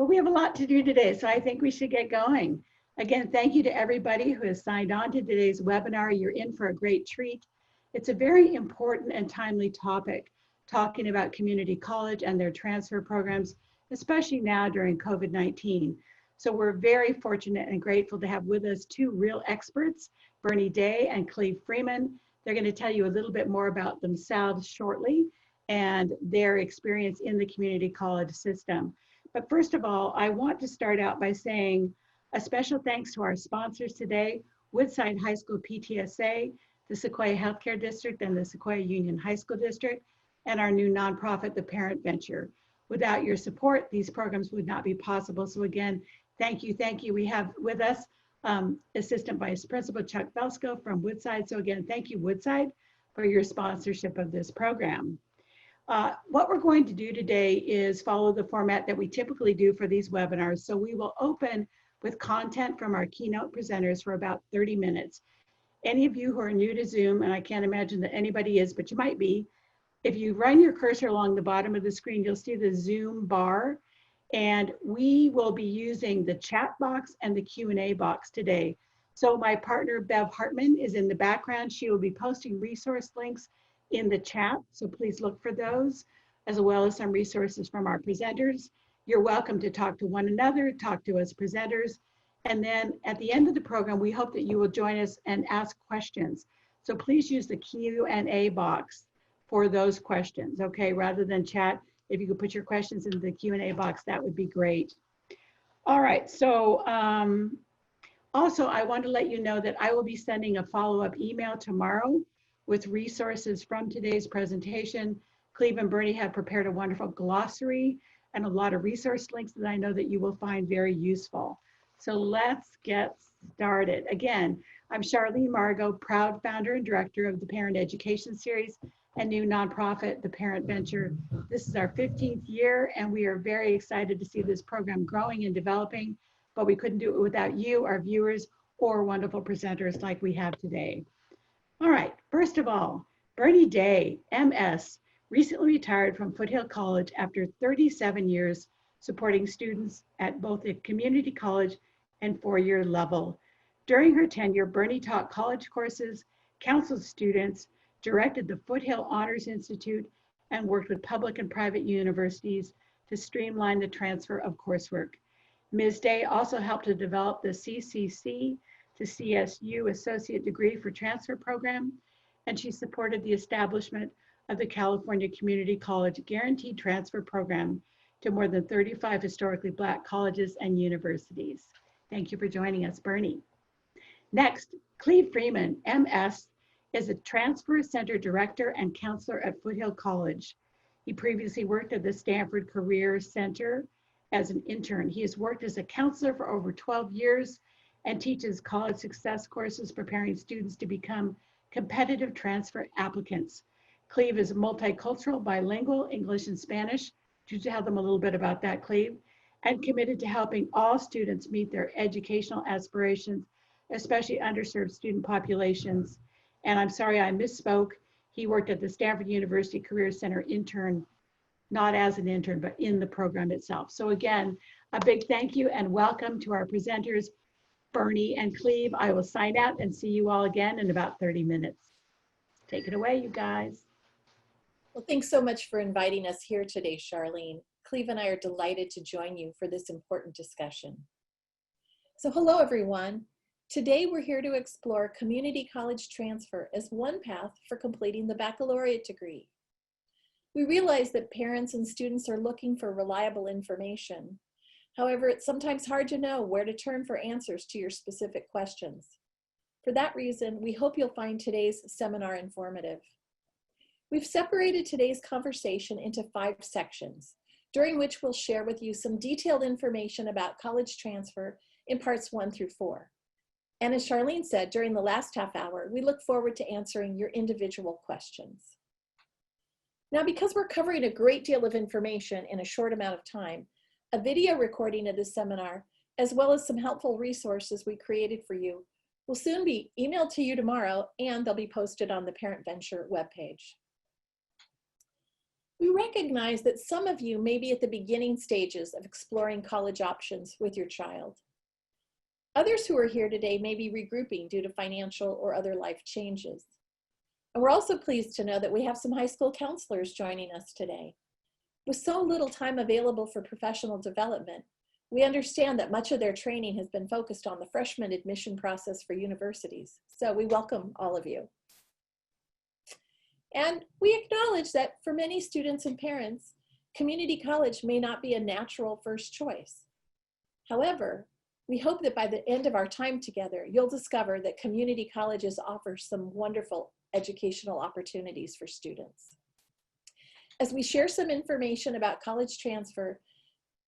Well, we have a lot to do today, so I think we should get going. Again, thank you to everybody who has signed on to today's webinar. You're in for a great treat. It's a very important and timely topic, talking about community college and their transfer programs, especially now during COVID-19. So we're very fortunate and grateful to have with us two real experts, Bernie Day and Cleve Freeman. They're going to tell you a little bit more about themselves shortly and their experience in the community college system. But first of all, I want to start out by saying a special thanks to our sponsors today, Woodside High School PTSA, the Sequoia Healthcare District, and the Sequoia Union High School District, and our new nonprofit, the Parent Venture. Without your support, these programs would not be possible. So again, thank you, thank you. We have with us Assistant Vice Principal Chuck Felsko from Woodside. So again, thank you, Woodside, for your sponsorship of this program. What we're going to do today is follow the format that we typically do for these webinars. So we will open with content from our keynote presenters for about 30 minutes. Any of you who are new to Zoom, and I can't imagine that anybody is, but you might be, if you run your cursor along the bottom of the screen, you'll see the Zoom bar, and we will be using the chat box and the Q&A box today. So my partner, Bev Hartman, is in the background. She will be posting resource links in the chat, so please look for those, as well as some resources from our presenters. You're welcome to talk to one another, talk to us presenters, and then at the end of the program, we hope that you will join us and ask questions. So please use the Q&A box for those questions, okay? Rather than chat, if you could put your questions into the Q&A box, that would be great. All right, so also I want to let you know that I will be sending a follow-up email tomorrow with resources from today's presentation. Cleve and Bernie have prepared a wonderful glossary and a lot of resource links that I know that you will find very useful. So let's get started. Again, I'm Charlene Margot, proud founder and director of the Parent Education Series and new nonprofit, the Parent Venture. This is our 15th year, and we are very excited to see this program growing and developing, but we couldn't do it without you, our viewers, or wonderful presenters like we have today. All right, first of all, Bernie Day, MS, recently retired from Foothill College after 37 years supporting students at both the community college and four-year level. During her tenure, Bernie taught college courses, counseled students, directed the Foothill Honors Institute, and worked with public and private universities to streamline the transfer of coursework. Ms. Day also helped to develop the CCC to CSU Associate Degree for Transfer Program, and she supported the establishment of the California Community College Guaranteed Transfer Program to more than 35 historically Black colleges and universities. Thank you for joining us, Bernie. Next, Cleve Freeman, MS, is a Transfer Center Director and Counselor at Foothill College. He previously worked at the Stanford Career Center as an intern. He has worked as a counselor for over 12 years and teaches college success courses preparing students to become competitive transfer applicants. Cleve is multicultural, bilingual, English and Spanish. Could you tell them a little bit about that, Cleve? And committed to helping all students meet their educational aspirations, especially underserved student populations. And I'm sorry, I misspoke. He worked at the Stanford University Career Center intern, not as an intern, but in the program itself. So again, a big thank you and welcome to our presenters, Bernie and Cleve. I will sign out and see you all again in about 30 minutes. Take it away, you guys. Well, thanks so much for inviting us here today, Charlene. Cleve and I are delighted to join you for this important discussion. So hello, everyone. Today, we're here to explore community college transfer as one path for completing the baccalaureate degree. We realize that parents and students are looking for reliable information. However, it's sometimes hard to know where to turn for answers to your specific questions. For that reason, we hope you'll find today's seminar informative. We've separated today's conversation into 5 sections, during which we'll share with you some detailed information about college transfer in parts 1 through 4. And as Charlene said, during the last half hour, we look forward to answering your individual questions. Now, because we're covering a great deal of information in a short amount of time, a video recording of this seminar, as well as some helpful resources we created for you, will soon be emailed to you tomorrow, and they'll be posted on the Parent Venture webpage. We recognize that some of you may be at the beginning stages of exploring college options with your child. Others who are here today may be regrouping due to financial or other life changes. And we're also pleased to know that we have some high school counselors joining us today. With so little time available for professional development, we understand that much of their training has been focused on the freshman admission process for universities. So we welcome all of you. And we acknowledge that for many students and parents, community college may not be a natural first choice. However, we hope that by the end of our time together, you'll discover that community colleges offer some wonderful educational opportunities for students. As we share some information about college transfer,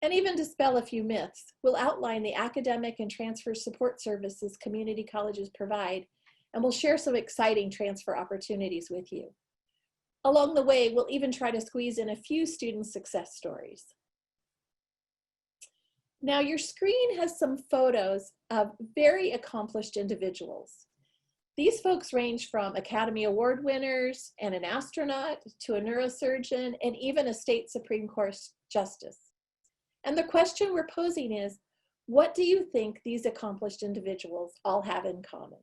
and even dispel a few myths, we'll outline the academic and transfer support services community colleges provide, and we'll share some exciting transfer opportunities with you. Along the way, we'll even try to squeeze in a few student success stories. Now, your screen has some photos of very accomplished individuals. These folks range from Academy Award winners and an astronaut to a neurosurgeon and even a state Supreme Court justice. And the question we're posing is, what do you think these accomplished individuals all have in common?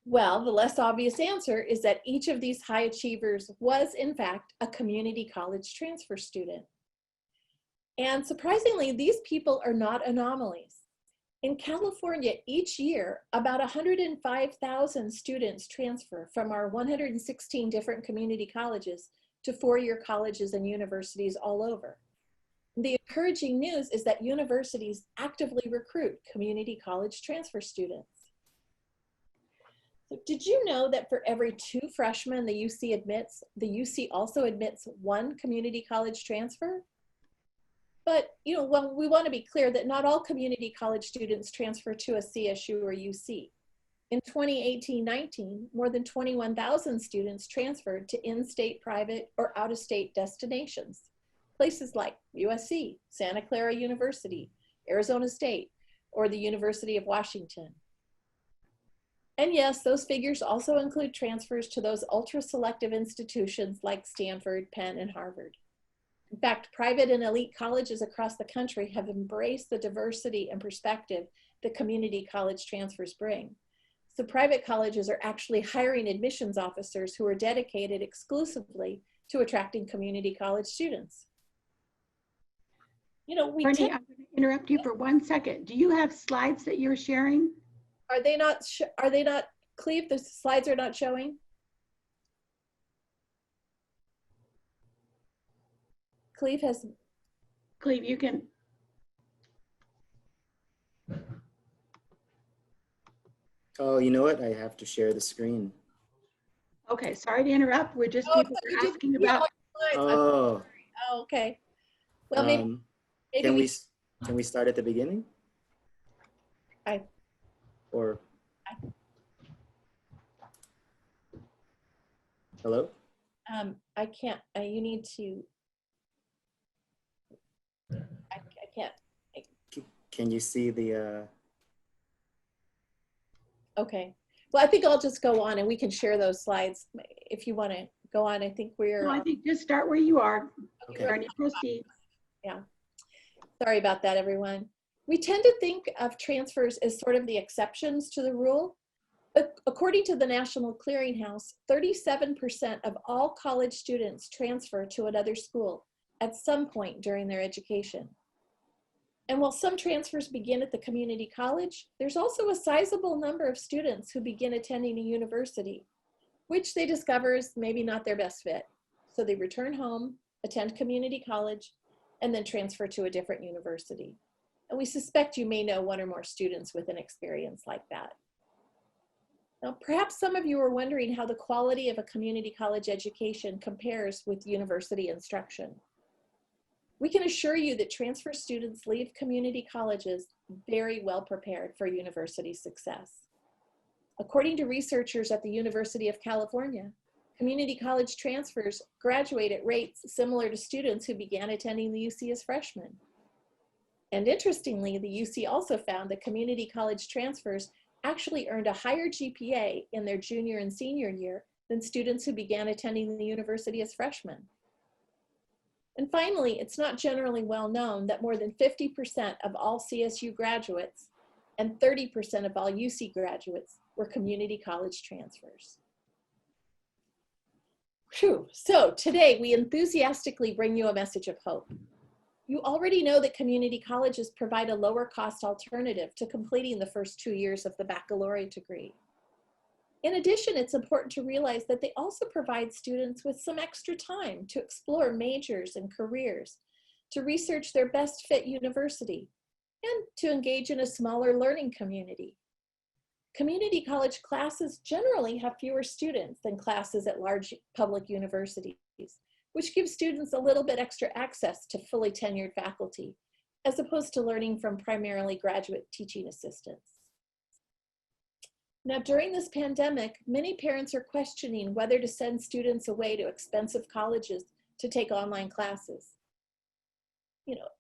Well, the less obvious answer is that each of these high achievers was, in fact, a community college transfer student. And surprisingly, these people are not anomalies. In California, each year, about 105,000 students transfer from our 116 different community colleges to four-year colleges and universities all over. The encouraging news is that universities actively recruit community college transfer students. So did you know that for every 2 freshmen the UC admits, the UC also admits 1 community college transfer? But well, we want to be clear that not all community college students transfer to a CSU or UC. In 2018-19, more than 21,000 students transferred to in-state private or out-of-state destinations. Places like USC, Santa Clara University, Arizona State, or the University of Washington. And yes, those figures also include transfers to those ultra-selective institutions like Stanford, Penn, and Harvard. In fact, private and elite colleges across the country have embraced the diversity and perspective that community college transfers bring. So private colleges are actually hiring admissions officers who are dedicated exclusively to attracting community college students. Bernie, I'm going to interrupt you for 1 second. Do you have slides that you're sharing? Are they not, Cleve, the slides are not showing? Cleve, you can. Oh, you know what? I have to share the screen. Okay, sorry to interrupt. We're just people are asking about. Oh. Oh, okay. Well, maybe can we start at the beginning? Or hello? I can't. You need to. I can't. Can you see the? Okay. Well, I think I'll just go on and we can share those slides if you want to go on. I think we're. No, I think just start where you are. Okay. Bernie, proceed. Yeah. Sorry about that, everyone. We tend to think of transfers as sort of the exceptions to the rule. But according to the National Clearinghouse, 37% of all college students transfer to another school at some point during their education. And while some transfers begin at the community college, there's also a sizable number of students who begin attending a university, which they discover is maybe not their best fit. So they return home, attend community college, and then transfer to a different university. And we suspect you may know 1 or more students with an experience like that. Now, perhaps some of you are wondering how the quality of a community college education compares with university instruction. We can assure you that transfer students leave community colleges very well prepared for university success. According to researchers at the University of California, community college transfers graduate at rates similar to students who began attending the UC as freshmen. And interestingly, the UC also found that community college transfers actually earned a higher GPA in their junior and senior year than students who began attending the university as freshmen. And finally, it's not generally well known that more than 50% of all CSU graduates and 30% of all UC graduates were community college transfers. Whew. So today we enthusiastically bring you a message of hope. You already know that community colleges provide a lower cost alternative to completing the first 2 years of the baccalaureate degree. In addition, it's important to realize that they also provide students with some extra time to explore majors and careers, to research their best fit university, and to engage in a smaller learning community. Community college classes generally have fewer students than classes at large public universities, which gives students a little bit extra access to fully tenured faculty, as opposed to learning from primarily graduate teaching assistants. Now, during this pandemic, many parents are questioning whether to send students away to expensive colleges to take online classes.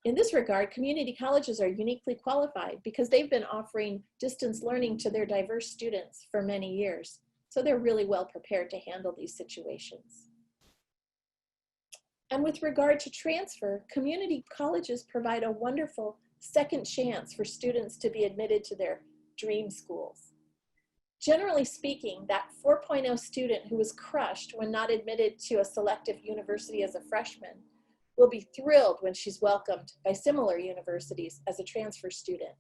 In this regard, community colleges are uniquely qualified because they've been offering distance learning to their diverse students for many years. So they're really well prepared to handle these situations. And with regard to transfer, community colleges provide a wonderful second chance for students to be admitted to their dream schools. Generally speaking, that 4.0 student who was crushed when not admitted to a selective university as a freshman will be thrilled when she's welcomed by similar universities as a transfer student.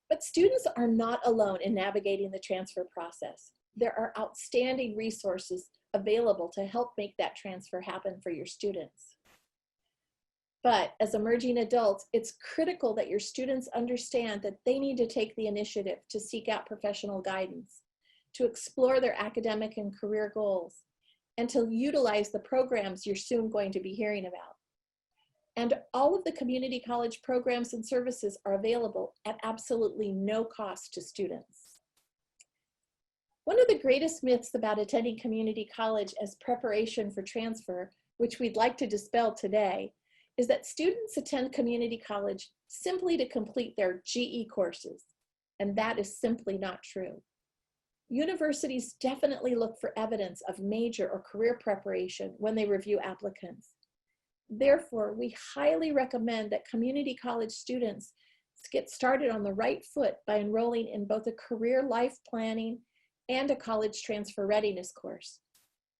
But students are not alone in navigating the transfer process. There are outstanding resources available to help make that transfer happen for your students. But as emerging adults, it's critical that your students understand that they need to take the initiative to seek out professional guidance, to explore their academic and career goals, and to utilize the programs you're soon going to be hearing about. And all of the community college programs and services are available at absolutely no cost to students. One of the greatest myths about attending community college as preparation for transfer, which we'd like to dispel today, is that students attend community college simply to complete their GE courses, and that is simply not true. Universities definitely look for evidence of major or career preparation when they review applicants. Therefore, we highly recommend that community college students get started on the right foot by enrolling in both a career life planning and a college transfer readiness course.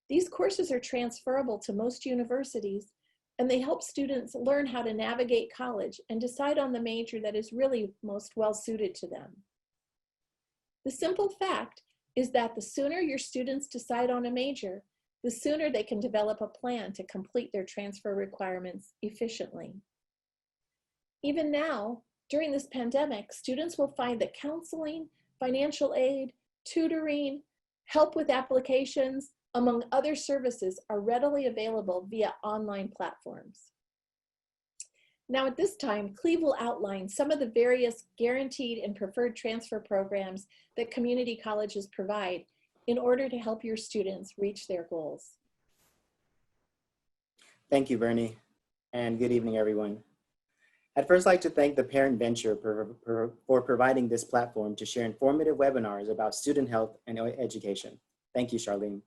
These courses are transferable to most universities, and they help students learn how to navigate college and decide on the major that is really most well suited to them. The simple fact is that the sooner your students decide on a major, the sooner they can develop a plan to complete their transfer requirements efficiently. Even now, during this pandemic, students will find that counseling, financial aid, tutoring, help with applications, among other services, are readily available via online platforms. Now at this time, Cleve will outline some of the various guaranteed and preferred transfer programs that community colleges provide in order to help your students reach their goals. Thank you, Bernie, and good evening, everyone. I'd first like to thank the Parent Venture for providing this platform to share informative webinars about student health and education. Thank you, Charlene.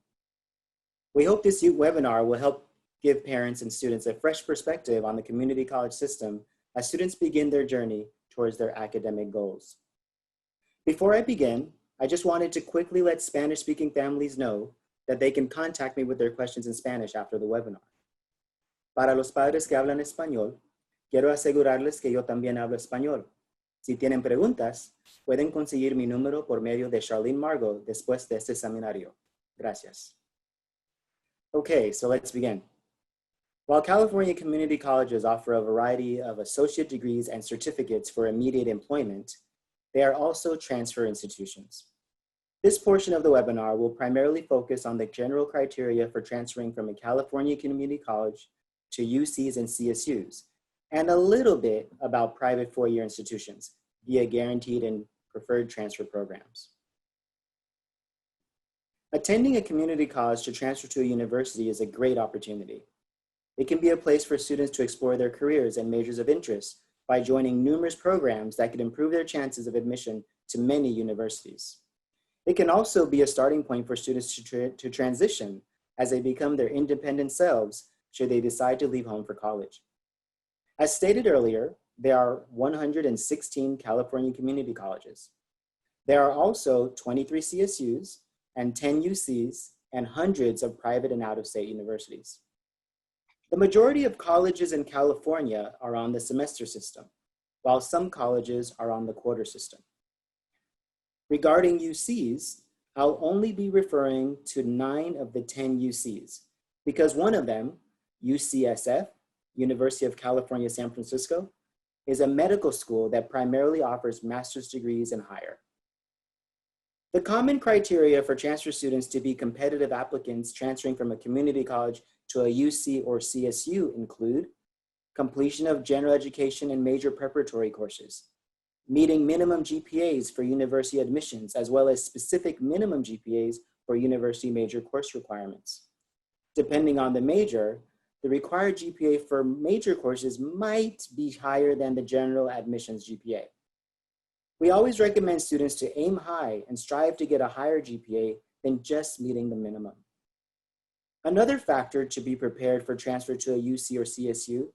We hope this webinar will help give parents and students a fresh perspective on the community college system as students begin their journey towards their academic goals. Before I begin, I just wanted to quickly let Spanish-speaking families know that they can contact me with their questions in Spanish after the webinar. Para los padres que hablan español, quiero asegurarles que yo también hablo español. Si tienen preguntas, pueden conseguir mi número por medio de Charlene Margot después de este seminario. Gracias. Okay, so let's begin. While California community colleges offer a variety of associate degrees and certificates for immediate employment, they are also transfer institutions. This portion of the webinar will primarily focus on the general criteria for transferring from a California community college to UCs and CSUs, and a little bit about private four-year institutions via guaranteed and preferred transfer programs. Attending a community college to transfer to a university is a great opportunity. It can be a place for students to explore their careers and majors of interest by joining numerous programs that could improve their chances of admission to many universities. It can also be a starting point for students to transition as they become their independent selves should they decide to leave home for college. As stated earlier, there are 116 California community colleges. There are also 23 CSUs and 10 UCs and hundreds of private and out-of-state universities. The majority of colleges in California are on the semester system, while some colleges are on the quarter system. Regarding UCs, I'll only be referring to 9 of the 10 UCs because one of them, UCSF, University of California, San Francisco, is a medical school that primarily offers master's degrees and higher. The common criteria for transfer students to be competitive applicants transferring from a community college to a UC or CSU include completion of general education and major preparatory courses, meeting minimum GPAs for university admissions, as well as specific minimum GPAs for university major course requirements. Depending on the major, the required GPA for major courses might be higher than the general admissions GPA. We always recommend students to aim high and strive to get a higher GPA than just meeting the minimum. Another factor to be prepared for transfer to a UC or CSU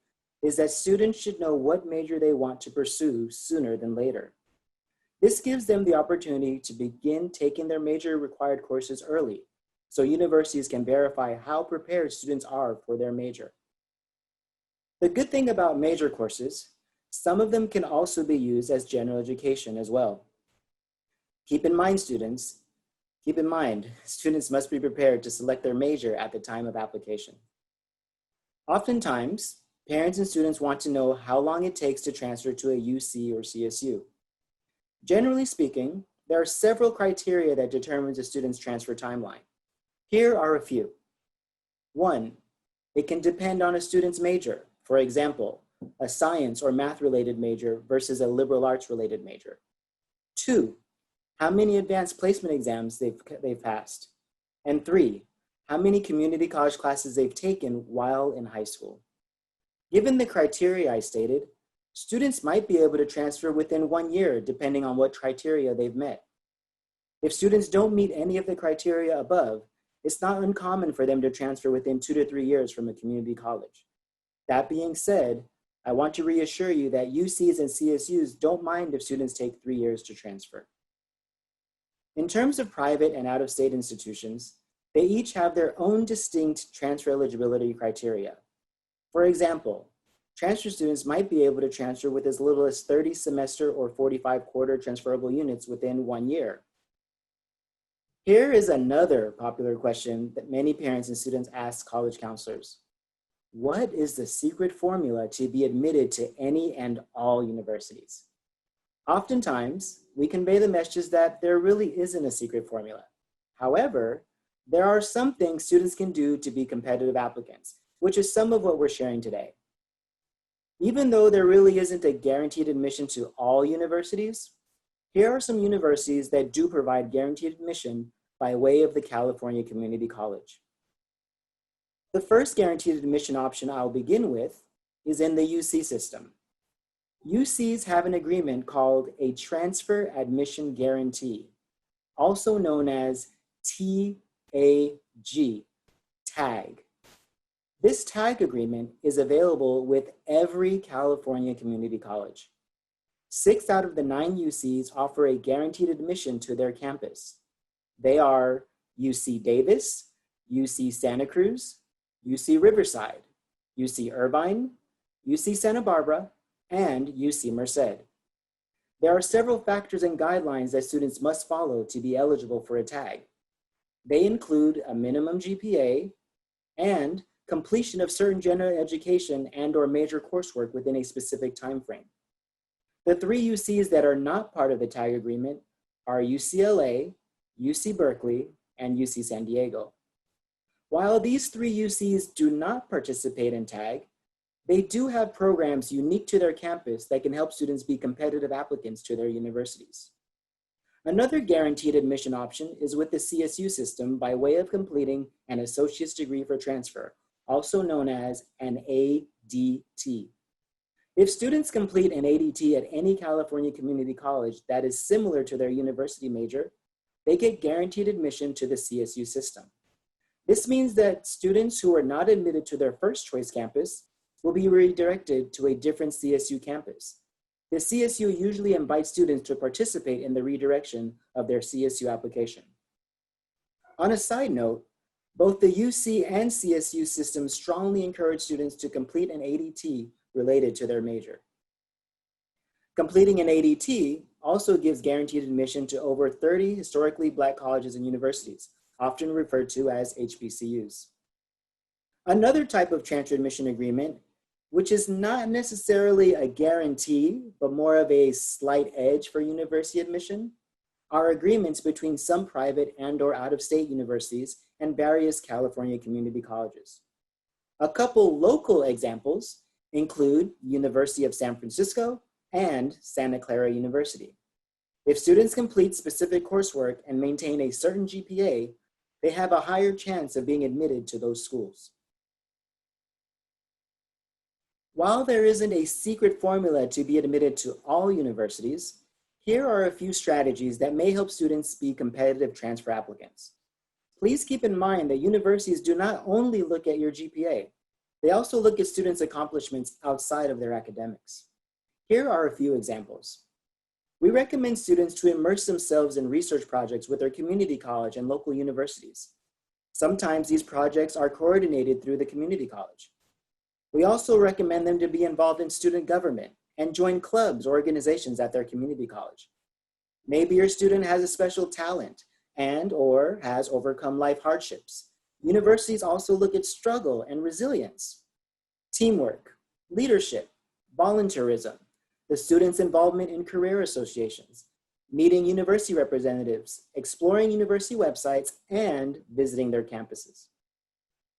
is that students should know what major they want to pursue sooner than later. This gives them the opportunity to begin taking their major required courses early, so universities can verify how prepared students are for their major. The good thing about major courses, some of them can also be used as general education as well. Keep in mind, students must be prepared to select their major at the time of application. Oftentimes, parents and students want to know how long it takes to transfer to a UC or CSU. Generally speaking, there are several criteria that determines a student's transfer timeline. Here are a few. 1, it can depend on a student's major. For example, a science or math-related major versus a liberal arts-related major. 2, how many advanced placement exams they've passed. And 3, how many community college classes they've taken while in high school. Given the criteria I stated, students might be able to transfer within 1 year depending on what criteria they've met. If students don't meet any of the criteria above, it's not uncommon for them to transfer within 2 to 3 years from a community college. That being said, I want to reassure you that UCs and CSUs don't mind if students take 3 years to transfer. In terms of private and out-of-state institutions, they each have their own distinct transfer eligibility criteria. For example, transfer students might be able to transfer with as little as 30 semester or 45 quarter transferable units within 1 year. Here is another popular question that many parents and students ask college counselors. What is the secret formula to be admitted to any and all universities? Oftentimes, we convey the message that there really isn't a secret formula. However, there are some things students can do to be competitive applicants, which is some of what we're sharing today. Even though there really isn't a guaranteed admission to all universities, here are some universities that do provide guaranteed admission by way of the California Community College. The first guaranteed admission option I'll begin with is in the UC system. UCs have an agreement called a Transfer Admission Guarantee, also known as TAG, TAG. This TAG agreement is available with every California community college. 6 out of the 9 UCs offer a guaranteed admission to their campus. They are UC Davis, UC Santa Cruz, UC Riverside, UC Irvine, UC Santa Barbara, and UC Merced. There are several factors and guidelines that students must follow to be eligible for a TAG. They include a minimum GPA and completion of certain general education and/or major coursework within a specific time frame. The 3 UCs that are not part of the TAG agreement are UCLA, UC Berkeley, and UC San Diego. While these 3 UCs do not participate in TAG, they do have programs unique to their campus that can help students be competitive applicants to their universities. Another guaranteed admission option is with the CSU system by way of completing an associate's degree for transfer, also known as an ADT. If students complete an ADT at any California community college that is similar to their university major, they get guaranteed admission to the CSU system. This means that students who are not admitted to their first choice campus will be redirected to a different CSU campus. The CSU usually invites students to participate in the redirection of their CSU application. On a side note, both the UC and CSU systems strongly encourage students to complete an ADT related to their major. Completing an ADT also gives guaranteed admission to over 30 historically Black colleges and universities, often referred to as HBCUs. Another type of transfer admission agreement, which is not necessarily a guarantee, but more of a slight edge for university admission, are agreements between some private and/or out-of-state universities and various California community colleges. A couple local examples include University of San Francisco and Santa Clara University. If students complete specific coursework and maintain a certain GPA, they have a higher chance of being admitted to those schools. While there isn't a secret formula to be admitted to all universities, here are a few strategies that may help students be competitive transfer applicants. Please keep in mind that universities do not only look at your GPA, they also look at students' accomplishments outside of their academics. Here are a few examples. We recommend students to immerse themselves in research projects with their community college and local universities. Sometimes these projects are coordinated through the community college. We also recommend them to be involved in student government and join clubs or organizations at their community college. Maybe your student has a special talent and/or has overcome life hardships. Universities also look at struggle and resilience, teamwork, leadership, volunteerism, the students' involvement in career associations, meeting university representatives, exploring university websites, and visiting their campuses.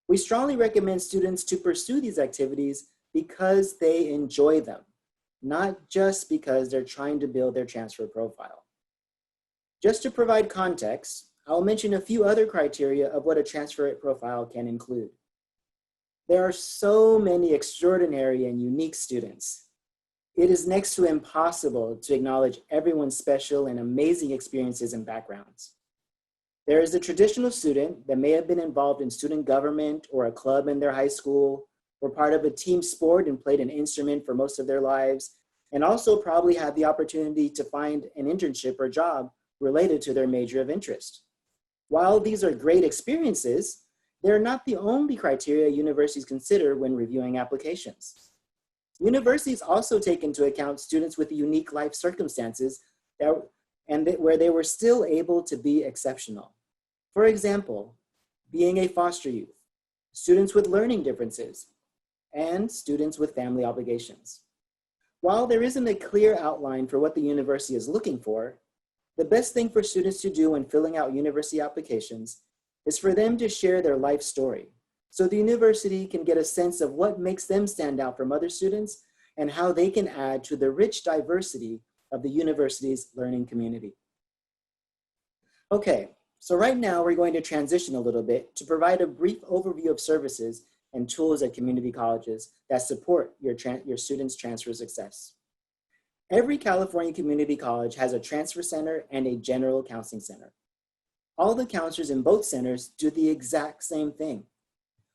We strongly recommend students to pursue these activities because they enjoy them, not just because they're trying to build their transfer profile. Just to provide context, I'll mention a few other criteria of what a transfer profile can include. There are so many extraordinary and unique students. It is next to impossible to acknowledge everyone's special and amazing experiences and backgrounds. There is the traditional student that may have been involved in student government or a club in their high school, or part of a team sport and played an instrument for most of their lives, and also probably had the opportunity to find an internship or job related to their major of interest. While these are great experiences, they're not the only criteria universities consider when reviewing applications. Universities also take into account students with unique life circumstances where they were still able to be exceptional. For example, being a foster youth, students with learning differences, and students with family obligations. While there isn't a clear outline for what the university is looking for, the best thing for students to do when filling out university applications is for them to share their life story, so the university can get a sense of what makes them stand out from other students and how they can add to the rich diversity of the university's learning community. Okay, so right now we're going to transition a little bit to provide a brief overview of services and tools at community colleges that support your students' transfer success. Every California community college has a transfer center and a general counseling center. All the counselors in both centers do the exact same thing.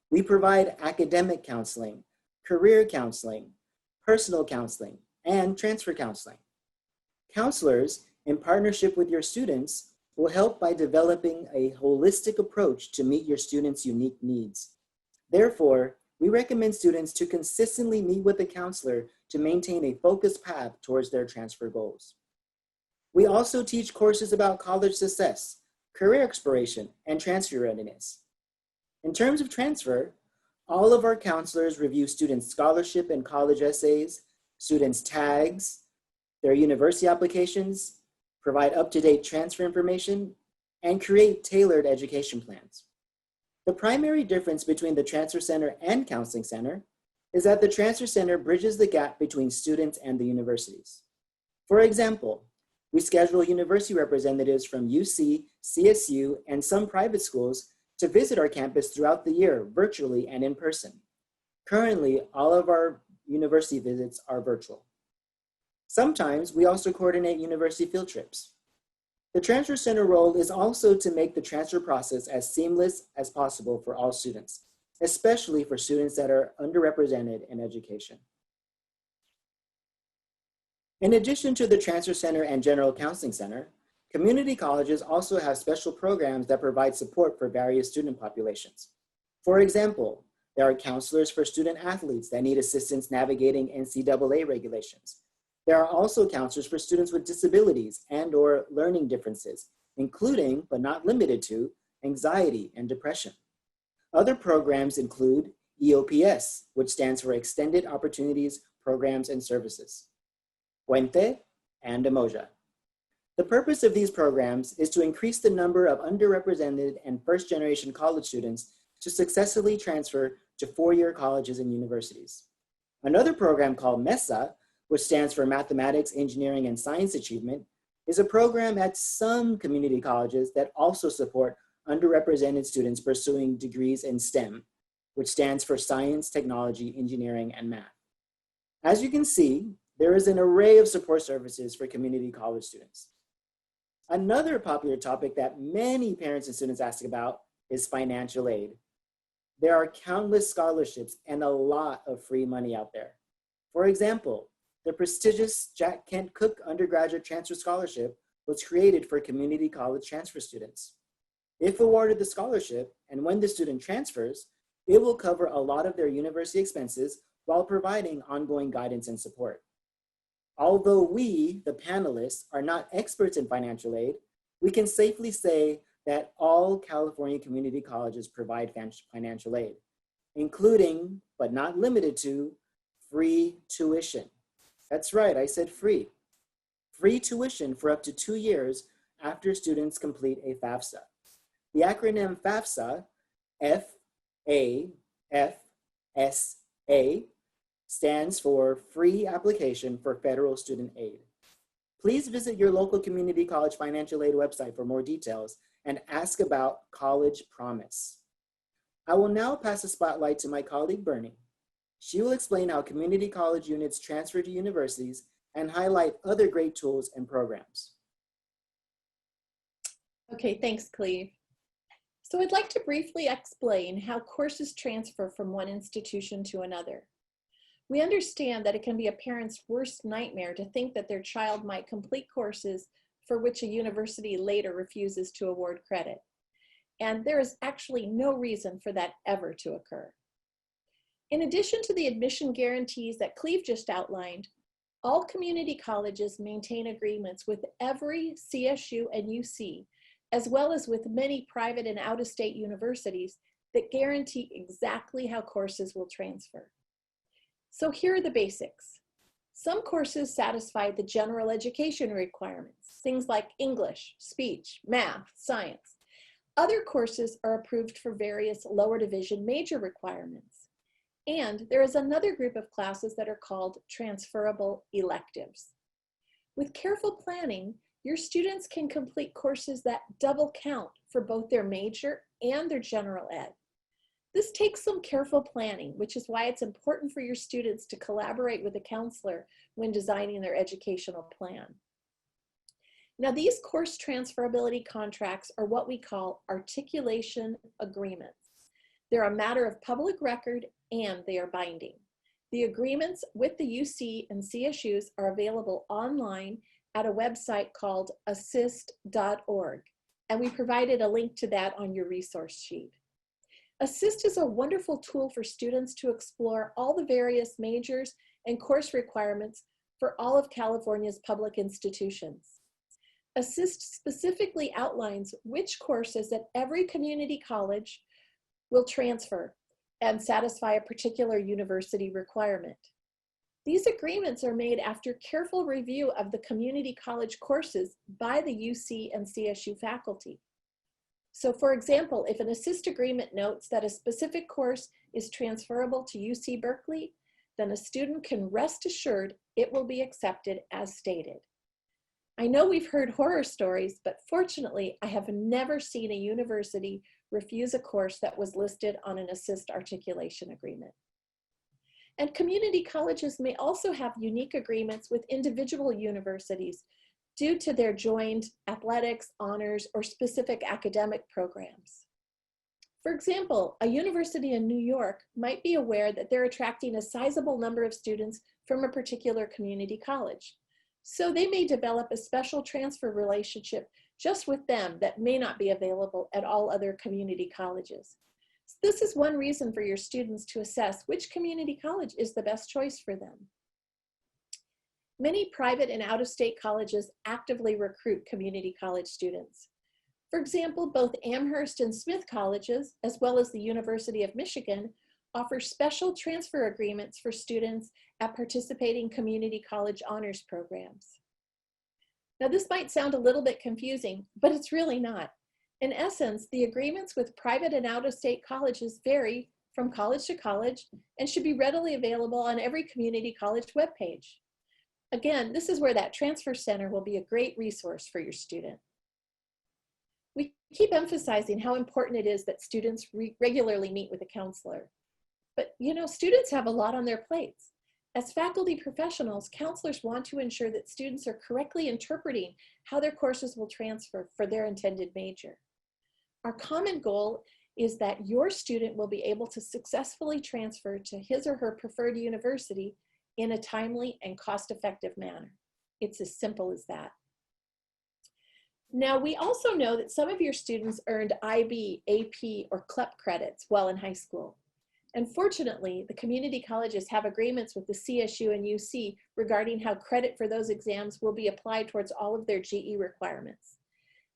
We provide academic counseling, career counseling, personal counseling, and transfer counseling. Counselors, in partnership with your students, will help by developing a holistic approach to meet your students' unique needs. Therefore, we recommend students to consistently meet with a counselor to maintain a focused path towards their transfer goals. We also teach courses about college success, career exploration, and transfer readiness. In terms of transfer, all of our counselors review students' scholarship and college essays, students' tags, their university applications, provide up-to-date transfer information, and create tailored education plans. The primary difference between the Transfer Center and Counseling Center is that the Transfer Center bridges the gap between students and the universities. For example, we schedule university representatives from UC, CSU, and some private schools to visit our campus throughout the year, virtually and in person. Currently, all of our university visits are virtual. Sometimes we also coordinate university field trips. The Transfer Center role is also to make the transfer process as seamless as possible for all students, especially for students that are underrepresented in education. In addition to the Transfer Center and General Counseling Center, community colleges also have special programs that provide support for various student populations. For example, there are counselors for student athletes that need assistance navigating NCAA regulations. There are also counselors for students with disabilities and/or learning differences, including, but not limited to, anxiety and depression. Other programs include EOPS, which stands for Extended Opportunities, Programs, and Services, Puente, and Emoja. The purpose of these programs is to increase the number of underrepresented and first-generation college students to successfully transfer to four-year colleges and universities. Another program called MESA, which stands for Mathematics, Engineering, and Science Achievement, is a program at some community colleges that also support underrepresented students pursuing degrees in STEM, which stands for Science, Technology, Engineering, and Math. As you can see, there is an array of support services for community college students. Another popular topic that many parents and students ask about is financial aid. There are countless scholarships and a lot of free money out there. For example, the prestigious Jack Kent Cooke Undergraduate Transfer Scholarship was created for community college transfer students. If awarded the scholarship, and when the student transfers, it will cover a lot of their university expenses while providing ongoing guidance and support. Although we, the panelists, are not experts in financial aid, we can safely say that all California community colleges provide financial aid, including, but not limited to, free tuition. That's right, I said free. Free tuition for up to 2 years after students complete a FAFSA. The acronym FAFSA, F-A-F-S-A, stands for Free Application for Federal Student Aid. Please visit your local community college financial aid website for more details and ask about College Promise. I will now pass the spotlight to my colleague Bernie. She will explain how community college units transfer to universities and highlight other great tools and programs. Okay, thanks, Cleve. So I'd like to briefly explain how courses transfer from one institution to another. We understand that it can be a parent's worst nightmare to think that their child might complete courses for which a university later refuses to award credit. And there is actually no reason for that ever to occur. In addition to the admission guarantees that Cleve just outlined, all community colleges maintain agreements with every CSU and UC, as well as with many private and out-of-state universities that guarantee exactly how courses will transfer. So here are the basics. Some courses satisfy the general education requirements, things like English, speech, math, science. Other courses are approved for various lower division major requirements. And there is another group of classes that are called transferable electives. With careful planning, your students can complete courses that double count for both their major and their general ed. This takes some careful planning, which is why it's important for your students to collaborate with a counselor when designing their educational plan. Now, these course transferability contracts are what we call articulation agreements. They're a matter of public record and they are binding. The agreements with the UC and CSUs are available online at a website called assist.org, and we provided a link to that on your resource sheet. Assist is a wonderful tool for students to explore all the various majors and course requirements for all of California's public institutions. Assist specifically outlines which courses at every community college will transfer and satisfy a particular university requirement. These agreements are made after careful review of the community college courses by the UC and CSU faculty. So for example, if an assist agreement notes that a specific course is transferable to UC Berkeley, then a student can rest assured it will be accepted as stated. I know we've heard horror stories, but fortunately, I have never seen a university refuse a course that was listed on an assist articulation agreement. And community colleges may also have unique agreements with individual universities due to their joined athletics, honors, or specific academic programs. For example, a university in New York might be aware that they're attracting a sizable number of students from a particular community college. So they may develop a special transfer relationship just with them that may not be available at all other community colleges. So this is one reason for your students to assess which community college is the best choice for them. Many private and out-of-state colleges actively recruit community college students. For example, both Amherst and Smith colleges, as well as the University of Michigan, offer special transfer agreements for students at participating community college honors programs. Now, this might sound a little bit confusing, but it's really not. In essence, the agreements with private and out-of-state colleges vary from college to college and should be readily available on every community college webpage. Again, this is where that transfer center will be a great resource for your student. We keep emphasizing how important it is that students regularly meet with a counselor. But students have a lot on their plates. As faculty professionals, counselors want to ensure that students are correctly interpreting how their courses will transfer for their intended major. Our common goal is that your student will be able to successfully transfer to his or her preferred university in a timely and cost-effective manner. It's as simple as that. Now, we also know that some of your students earned IB, AP, or CLEP credits while in high school. And fortunately, the community colleges have agreements with the CSU and UC regarding how credit for those exams will be applied towards all of their GE requirements.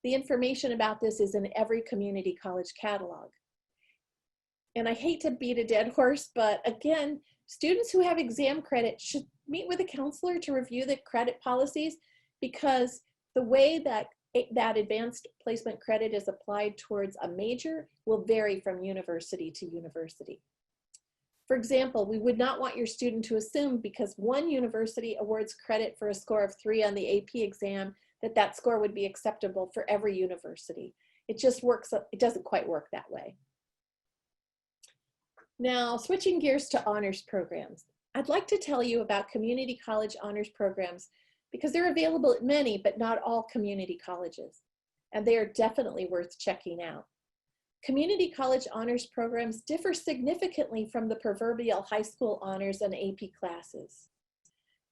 The information about this is in every community college catalog. And I hate to beat a dead horse, but again, students who have exam credit should meet with a counselor to review the credit policies, because the way that advanced placement credit is applied towards a major will vary from university to university. For example, we would not want your student to assume because one university awards credit for a score of 3 on the AP exam that score would be acceptable for every university. It doesn't quite work that way. Now, switching gears to honors programs. I'd like to tell you about community college honors programs because they're available at many, but not all community colleges, and they are definitely worth checking out. Community college honors programs differ significantly from the proverbial high school honors and AP classes.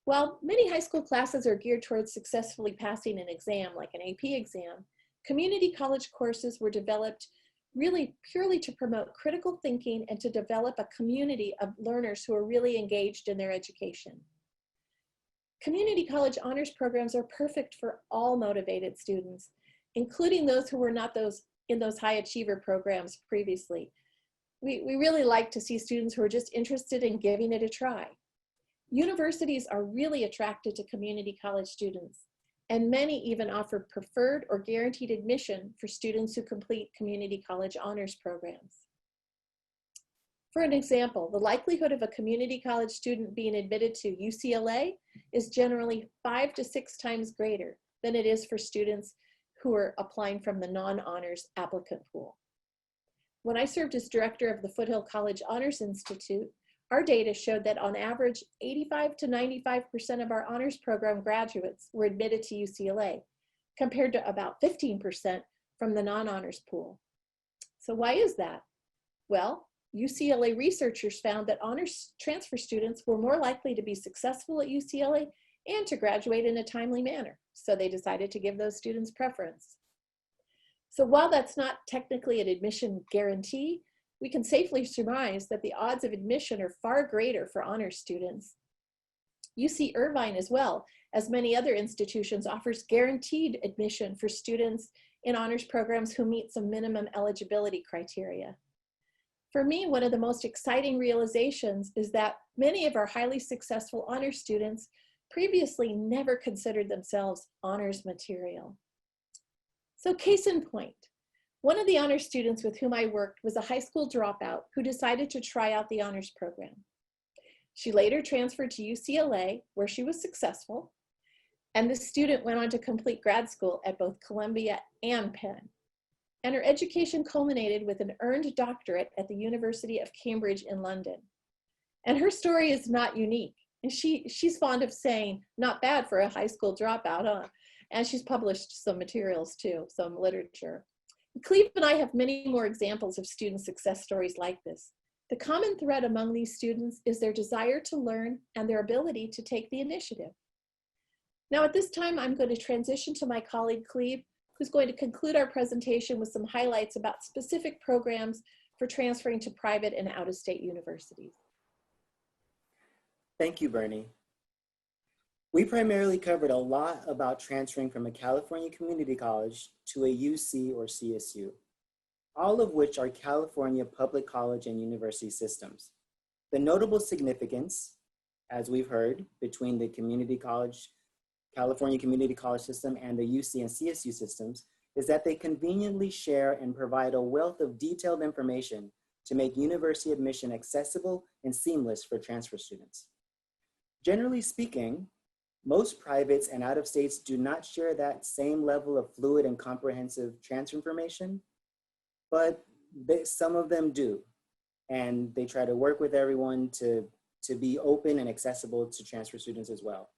While many high school classes are geared towards successfully passing an exam, like an AP exam, community college courses were developed really purely to promote critical thinking and to develop a community of learners who are really engaged in their education. Community college honors programs are perfect for all motivated students, including those who were not in those high achiever programs previously. We really like to see students who are just interested in giving it a try. Universities are really attracted to community college students, and many even offer preferred or guaranteed admission for students who complete community college honors programs. For an example, the likelihood of a community college student being admitted to UCLA is generally 5 to 6 times greater than it is for students who are applying from the non-honors applicant pool. When I served as director of the Foothill College Honors Institute, our data showed that on average, 85 to 95% of our honors program graduates were admitted to UCLA, compared to about 15% from the non-honors pool. So why is that? Well, UCLA researchers found that honors transfer students were more likely to be successful at UCLA and to graduate in a timely manner. So they decided to give those students preference. So while that's not technically an admission guarantee, we can safely surmise that the odds of admission are far greater for honors students. UC Irvine, as well as many other institutions, offers guaranteed admission for students in honors programs who meet some minimum eligibility criteria. For me, one of the most exciting realizations is that many of our highly successful honors students previously never considered themselves honors material. So case in point, one of the honors students with whom I worked was a high school dropout who decided to try out the honors program. She later transferred to UCLA, where she was successful, and the student went on to complete grad school at both Columbia and Penn. And her education culminated with an earned doctorate at the University of Cambridge in London. And her story is not unique. And she's fond of saying, not bad for a high school dropout, huh? And she's published some materials too, some literature. Cleve and I have many more examples of student success stories like this. The common thread among these students is their desire to learn and their ability to take the initiative. Now at this time, I'm going to transition to my colleague Cleve, who's going to conclude our presentation with some highlights about specific programs for transferring to private and out-of-state universities. Thank you, Bernie. We primarily covered a lot about transferring from a California community college to a UC or CSU, all of which are California public college and university systems. The notable significance, as we've heard, between the California community college system and the UC and CSU systems is that they conveniently share and provide a wealth of detailed information to make university admission accessible and seamless for transfer students. Generally speaking, most privates and out-of-states do not share that same level of fluid and comprehensive transfer information, but some of them do. And they try to work with everyone to be open and accessible to transfer students as well.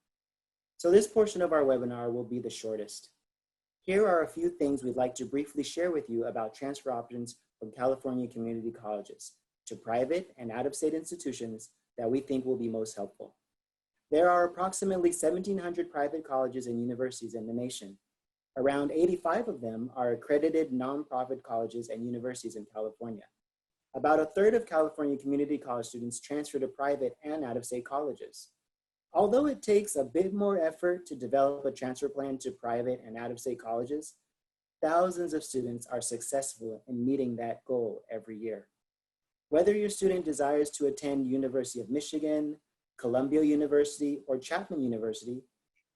So this portion of our webinar will be the shortest. Here are a few things we'd like to briefly share with you about transfer options from California community colleges to private and out-of-state institutions that we think will be most helpful. There are approximately 1,700 private colleges and universities in the nation. Around 85 of them are accredited nonprofit colleges and universities in California. About a third of California community college students transfer to private and out-of-state colleges. Although it takes a bit more effort to develop a transfer plan to private and out-of-state colleges, thousands of students are successful in meeting that goal every year. Whether your student desires to attend University of Michigan, Columbia University, or Chapman University,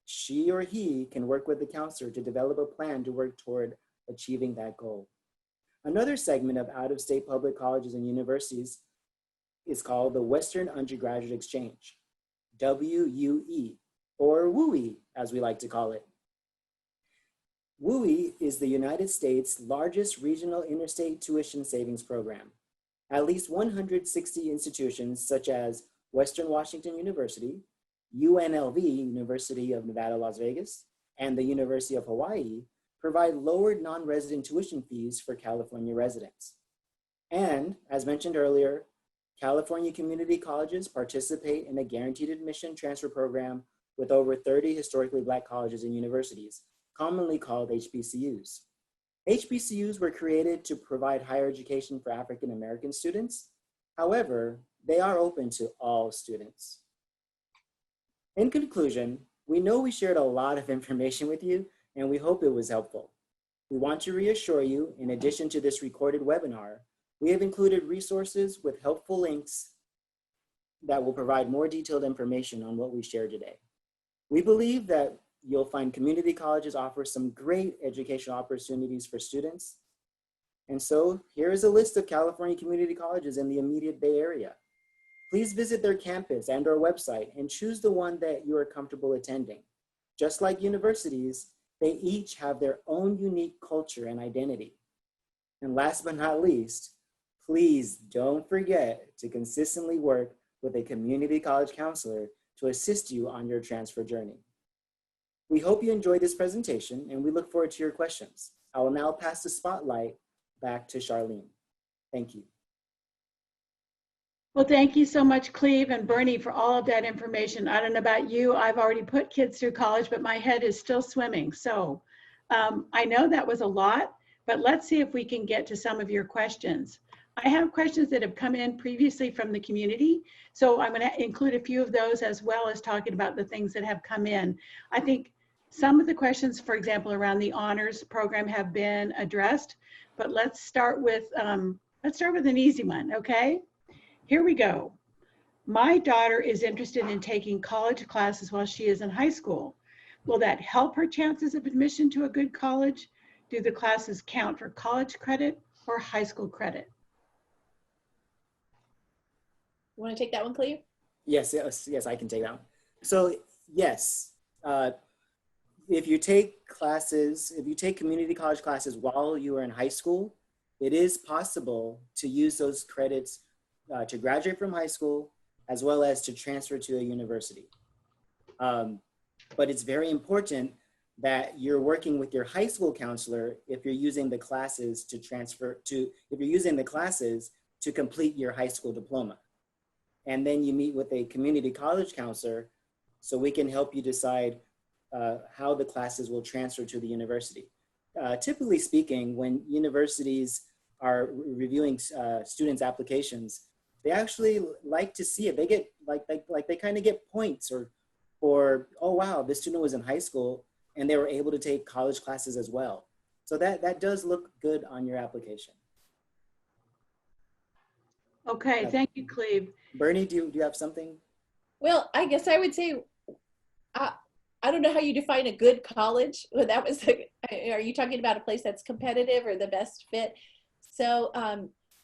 she or he can work with the counselor to develop a plan to work toward achieving that goal. Another segment of out-of-state public colleges and universities is called the Western Undergraduate Exchange, WUE, or WUE, as we like to call it. WUE is the United States' largest regional interstate tuition savings program. At least 160 institutions, such as Western Washington University, UNLV, University of Nevada, Las Vegas, and the University of Hawaii provide lowered non-resident tuition fees for California residents. And as mentioned earlier, California community colleges participate in a guaranteed admission transfer program with over 30 historically Black colleges and universities, commonly called HBCUs. HBCUs were created to provide higher education for African American students. However, they are open to all students. In conclusion, we know we shared a lot of information with you, and we hope it was helpful. We want to reassure you, in addition to this recorded webinar, we have included resources with helpful links that will provide more detailed information on what we shared today. We believe that you'll find community colleges offer some great educational opportunities for students. And so here is a list of California community colleges in the immediate Bay Area. Please visit their campus and our website and choose the one that you are comfortable attending. Just like universities, they each have their own unique culture and identity. And last but not least, please don't forget to consistently work with a community college counselor to assist you on your transfer journey. We hope you enjoyed this presentation and we look forward to your questions. I will now pass the spotlight back to Charlene. Thank you. Well, thank you so much, Cleve and Bernie, for all of that information. I don't know about you, I've already put kids through college, but my head is still swimming. So I know that was a lot, but let's see if we can get to some of your questions. I have questions that have come in previously from the community. So I'm going to include a few of those as well as talking about the things that have come in. I think some of the questions, for example, around the honors program have been addressed, but let's start with an easy one, okay? Here we go. My daughter is interested in taking college classes while she is in high school. Will that help her chances of admission to a good college? Do the classes count for college credit or high school credit? You want to take that one, Cleve? Yes, I can take that one. So yes, if you take community college classes while you are in high school, it is possible to use those credits to graduate from high school, as well as to transfer to a university. But it's very important that you're working with your high school counselor if you're using the classes to complete your high school diploma. And then you meet with a community college counselor so we can help you decide how the classes will transfer to the university. Typically speaking, when universities are reviewing students' applications, they actually like to see it. They get they kind of get points or oh wow, this student was in high school and they were able to take college classes as well. So that does look good on your application. Okay, thank you, Cleve. Bernie, do you have something? Well, I guess I would say, I don't know how you define a good college. Well, that was, are you talking about a place that's competitive or the best fit? So,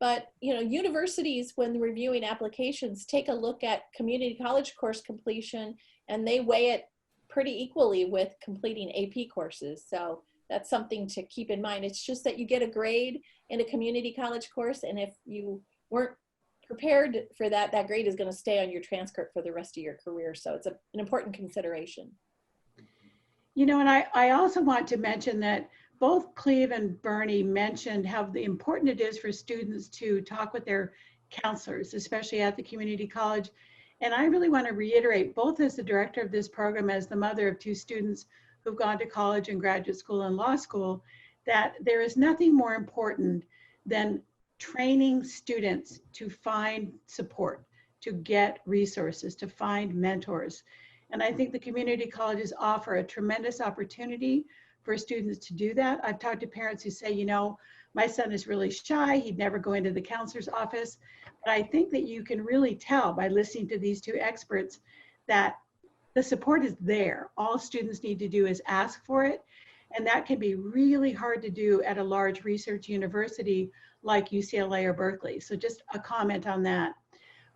but you know, universities, when reviewing applications, take a look at community college course completion, and they weigh it pretty equally with completing AP courses. So that's something to keep in mind. It's just that you get a grade in a community college course, and if you weren't prepared for that, that grade is going to stay on your transcript for the rest of your career. So it's an important consideration. You know, and I also want to mention that both Cleve and Bernie mentioned how important it is for students to talk with their counselors, especially at the community college. And I really want to reiterate, both as the director of this program, as the mother of two students who've gone to college and graduate school and law school, that there is nothing more important than training students to find support, to get resources, to find mentors. And I think the community colleges offer a tremendous opportunity for students to do that. I've talked to parents who say, you know, my son is really shy, he'd never go into the counselor's office. But I think that you can really tell by listening to these two experts that the support is there. All students need to do is ask for it. And that can be really hard to do at a large research university like UCLA or Berkeley. So just a comment on that.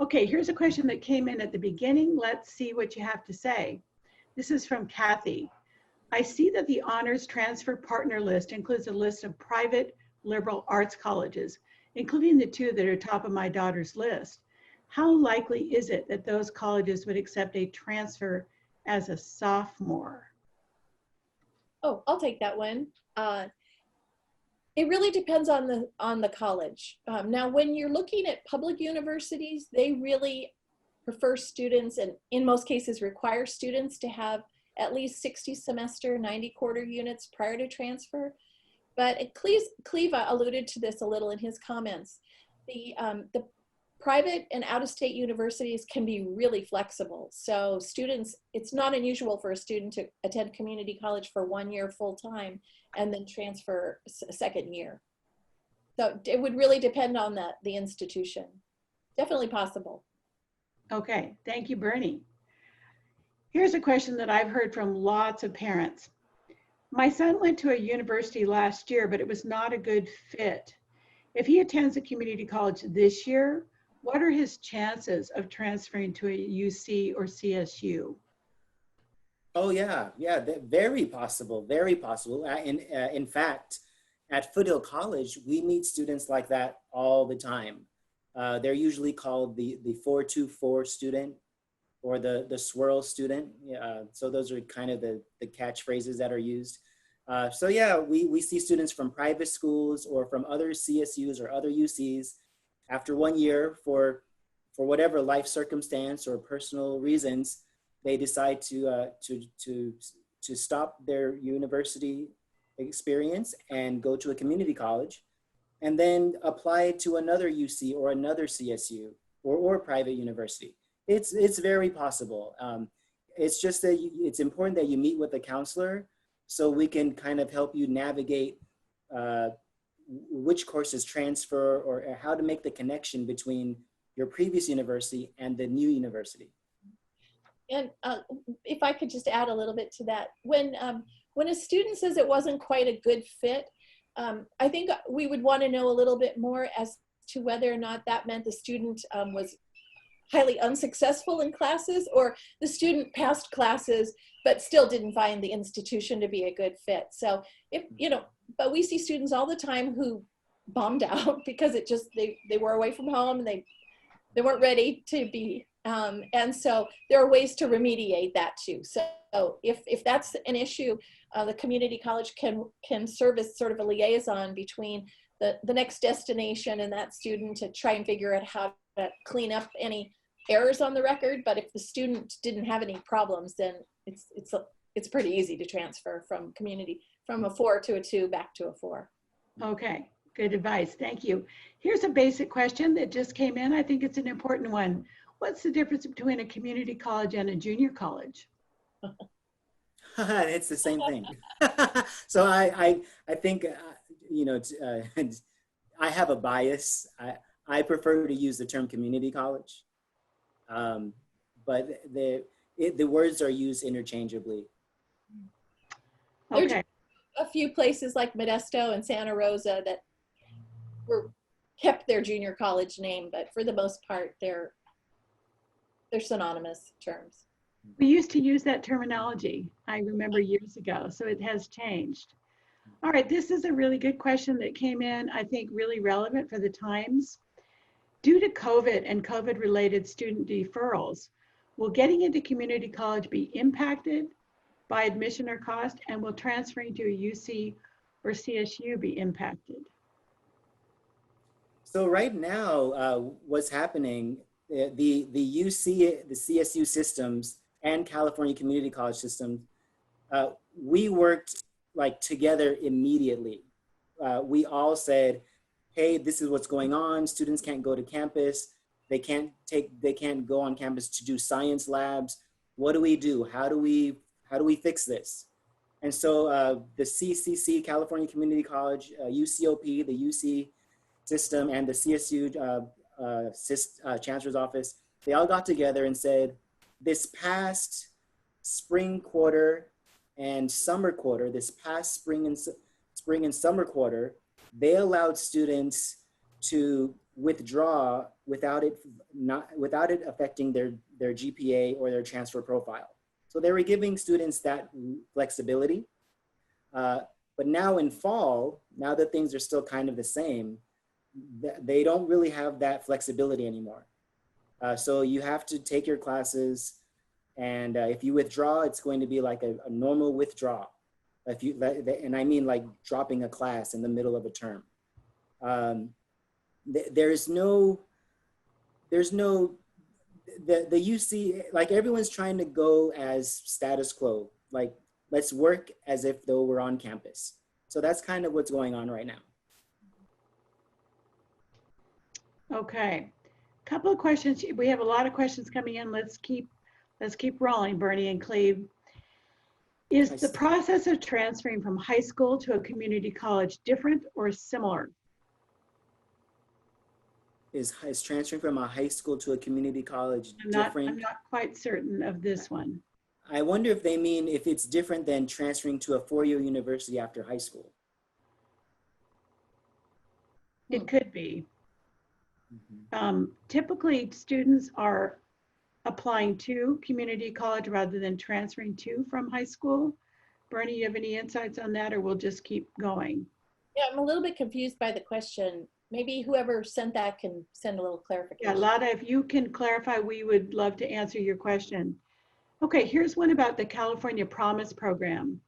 Okay, here's a question that came in at the beginning. Let's see what you have to say. This is from Kathy. I see that the honors transfer partner list includes a list of private liberal arts colleges, including the two that are top of my daughter's list. How likely is it that those colleges would accept a transfer as a sophomore? Oh, I'll take that one. It really depends on the college. Now, when you're looking at public universities, they really prefer students, and in most cases require students to have at least 60 semester, 90 quarter units prior to transfer. But Cleve alluded to this a little in his comments. The private and out-of-state universities can be really flexible. So students, it's not unusual for a student to attend community college for 1 year full-time and then transfer a second year. So it would really depend on the institution. Definitely possible. Okay, thank you, Bernie. Here's a question that I've heard from lots of parents. My son went to a university last year, but it was not a good fit. If he attends a community college this year, what are his chances of transferring to a UC or CSU? Oh yeah, very possible, very possible. In fact, at Foothill College, we meet students like that all the time. They're usually called the 424 student or the swirl student. So those are kind of the catchphrases that are used. So yeah, we see students from private schools or from other CSUs or other UCs after 1 year for whatever life circumstance or personal reasons, they decide to stop their university experience and go to a community college and then apply to another UC or another CSU or private university. It's very possible. It's just that it's important that you meet with a counselor so we can kind of help you navigate which courses transfer or how to make the connection between your previous university and the new university. And if I could just add a little bit to that, when a student says it wasn't quite a good fit, I think we would want to know a little bit more as to whether or not that meant the student was highly unsuccessful in classes, or the student passed classes but still didn't find the institution to be a good fit. So if, you know, but we see students all the time who bombed out because it just, they were away from home and they weren't ready to be. And so there are ways to remediate that too. So if that's an issue, the community college can serve as sort of a liaison between the next destination and that student to try and figure out how to clean up any errors on the record. But if the student didn't have any problems, then it's pretty easy to transfer from a 4 to a 2 back to a 4. Okay, good advice. Thank you. Here's a basic question that just came in. I think it's an important one. What's the difference between a community college and a junior college? It's the same thing. So I think, I have a bias. I prefer to use the term community college, but the words are used interchangeably. Okay. A few places like Modesto and Santa Rosa that kept their junior college name, but for the most part, they're synonymous terms. We used to use that terminology, I remember years ago, so it has changed. All right, this is a really good question that came in, I think really relevant for the times. Due to COVID and COVID-related student deferrals, will getting into community college be impacted by admission or cost, and will transferring to a UC or CSU be impacted? So right now, what's happening, the UC, the CSU systems and California Community College system, we worked like together immediately. We all said, hey, this is what's going on. Students can't go to campus. They can't go on campus to do science labs. What do we do? How do we fix this? And so the CCC, California Community College, UCOP, the UC system, and the CSU Chancellor's Office, they all got together and said, this past spring quarter and summer quarter, this past spring and summer quarter, they allowed students to withdraw without it affecting their GPA or their transfer profile. So they were giving students that flexibility. But now in fall, now that things are still kind of the same, they don't really have that flexibility anymore. So you have to take your classes, and if you withdraw, it's going to be like a normal withdrawal. And I mean like dropping a class in the middle of a term. There's no, the UC, like everyone's trying to go as status quo, like let's work as if though we're on campus. So that's kind of what's going on right now. Okay, couple of questions. We have a lot of questions coming in. Let's keep rolling, Bernie and Cleve. Is the process of transferring from high school to a community college different or similar? Is transferring from a high school to a community college different? I'm not quite certain of this one. I wonder if they mean if it's different than transferring to a four-year university after high school. It could be. Typically, students are applying to community college rather than transferring to from high school. Bernie, you have any insights on that, or we'll just keep going? Yeah, I'm a little bit confused by the question. Maybe whoever sent that can send a little clarification. Yeah, Lada, if you can clarify, we would love to answer your question. Okay, here's one about the California Promise Program.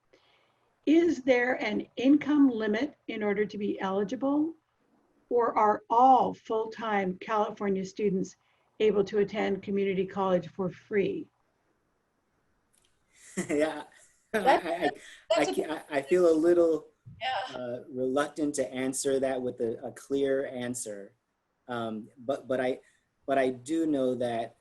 Is there an income limit in order to be eligible, or are all full-time California students able to attend community college for free? Yeah, I feel a little reluctant to answer that with a clear answer, but I do know that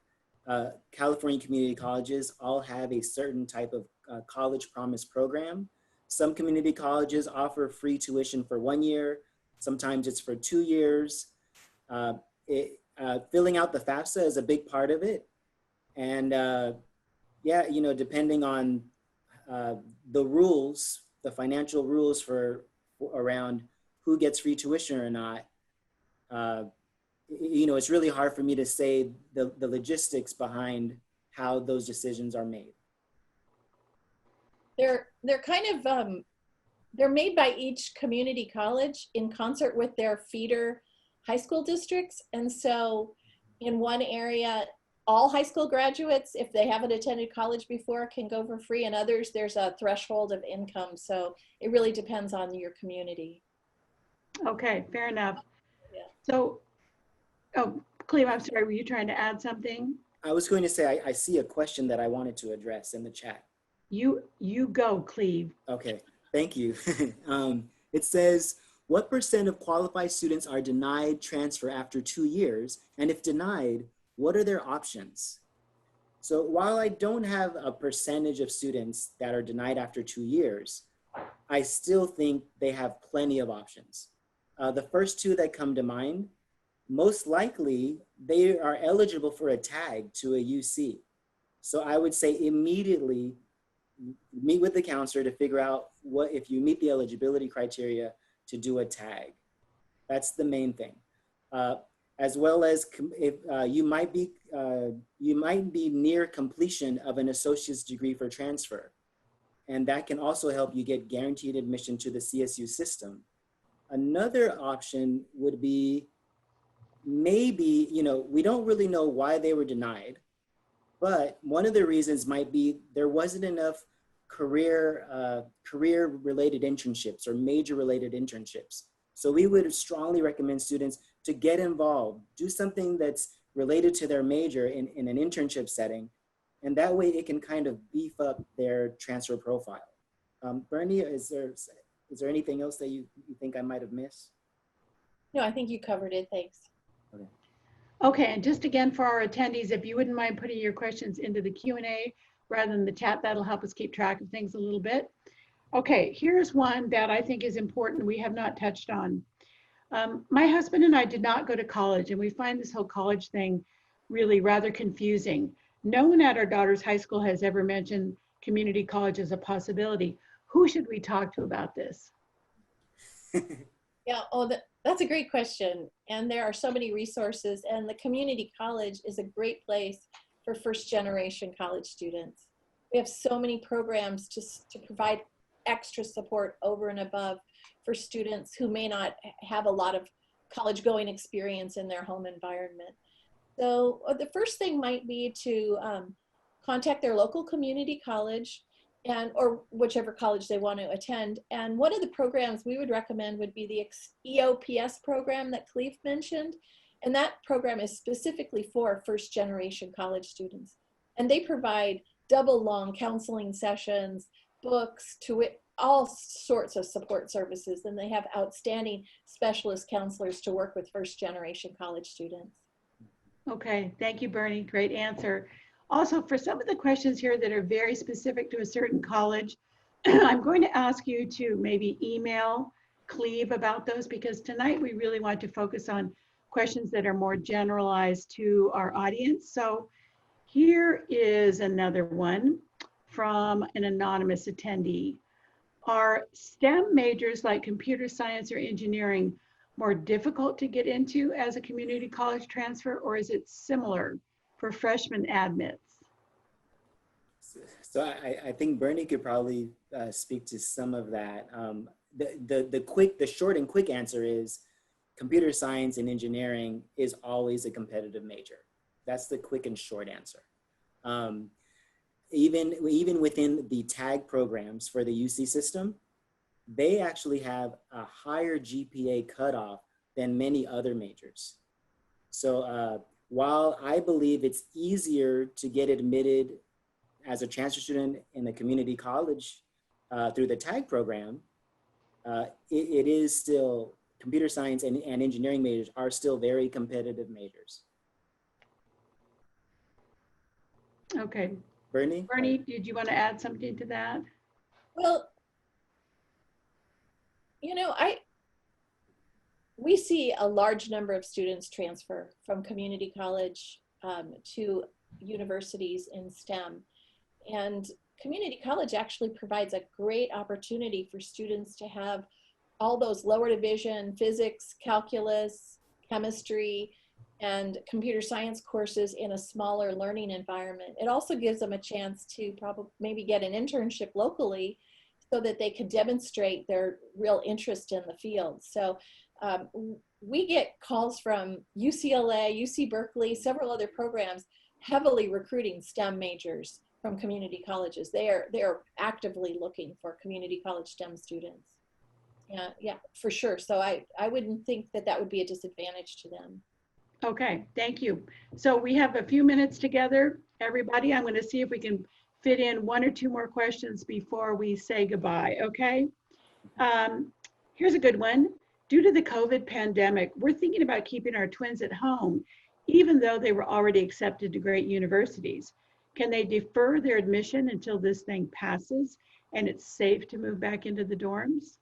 California community colleges all have a certain type of college promise program. Some community colleges offer free tuition for 1 year. Sometimes it's for 2 years. Filling out the FAFSA is a big part of it. And yeah, you know, depending on the rules, the financial rules for around who gets free tuition or not, you know, it's really hard for me to say the logistics behind how those decisions are made. They're kind of, they're made by each community college in concert with their feeder high school districts. And so in one area, all high school graduates, if they haven't attended college before, can go for free, and others, there's a threshold of income. So it really depends on your community. Okay, fair enough. Yeah. So, oh, Cleve, I'm sorry, were you trying to add something? I was going to say, I see a question that I wanted to address in the chat. You go, Cleve. Okay, thank you. It says, what % of qualified students are denied transfer after 2 years? And if denied, what are their options? So while I don't have a percentage of students that are denied after 2 years, I still think they have plenty of options. The first two that come to mind, most likely they are eligible for a tag to a UC. So I would say immediately meet with the counselor to figure out what, if you meet the eligibility criteria, to do a tag. That's the main thing. As well as if you might be near completion of an associate's degree for transfer. And that can also help you get guaranteed admission to the CSU system. Another option would be maybe, we don't really know why they were denied, but one of the reasons might be there wasn't enough career-related internships or major-related internships. So we would strongly recommend students to get involved, do something that's related to their major in an internship setting, and that way it can kind of beef up their transfer profile. Bernie, is there anything else that you think I might have missed? No, I think you covered it. Thanks. Okay. Okay, and just again for our attendees, if you wouldn't mind putting your questions into the Q&A rather than the chat, that'll help us keep track of things a little bit. Okay, here's one that I think is important we have not touched on. My husband and I did not go to college, and we find this whole college thing really rather confusing. No one at our daughter's high school has ever mentioned community college as a possibility. Who should we talk to about this? Yeah, that's a great question. And there are so many resources, and the community college is a great place for first-generation college students. We have so many programs to provide extra support over and above for students who may not have a lot of college going experience in their home environment. So the first thing might be to contact their local community college or whichever college they want to attend. And one of the programs we would recommend would be the EOPS program that Cleve mentioned. And that program is specifically for first-generation college students. And they provide double-long counseling sessions, books, all sorts of support services. And they have outstanding specialist counselors to work with first-generation college students. Okay, thank you, Bernie. Great answer. Also, for some of the questions here that are very specific to a certain college, I'm going to ask you to maybe email Cleve about those, because tonight we really want to focus on questions that are more generalized to our audience. So here is another one from an anonymous attendee. Are STEM majors like computer science or engineering more difficult to get into as a community college transfer, or is it similar for freshman admits? So I think Bernie could probably speak to some of that. The short and quick answer is computer science and engineering is always a competitive major. That's the quick and short answer. Even within the tag programs for the UC system, they actually have a higher GPA cutoff than many other majors. So while I believe it's easier to get admitted as a transfer student in a community college through the tag program, it is still, computer science and engineering majors are still very competitive majors. Okay. Bernie? Bernie, did you want to add something to that? Well, we see a large number of students transfer from community college to universities in STEM. And community college actually provides a great opportunity for students to have all those lower division physics, calculus, chemistry, and computer science courses in a smaller learning environment. It also gives them a chance to maybe get an internship locally so that they can demonstrate their real interest in the field. So we get calls from UCLA, UC Berkeley, several other programs heavily recruiting STEM majors from community colleges. They are actively looking for community college STEM students. Yeah, for sure. So I wouldn't think that that would be a disadvantage to them. Okay, thank you. So we have a few minutes together, everybody. I'm going to see if we can fit in one or two more questions before we say goodbye, okay? Here's a good one. Due to the COVID pandemic, we're thinking about keeping our twins at home, even though they were already accepted to great universities. Can they defer their admission until this thing passes and it's safe to move back into the dorms?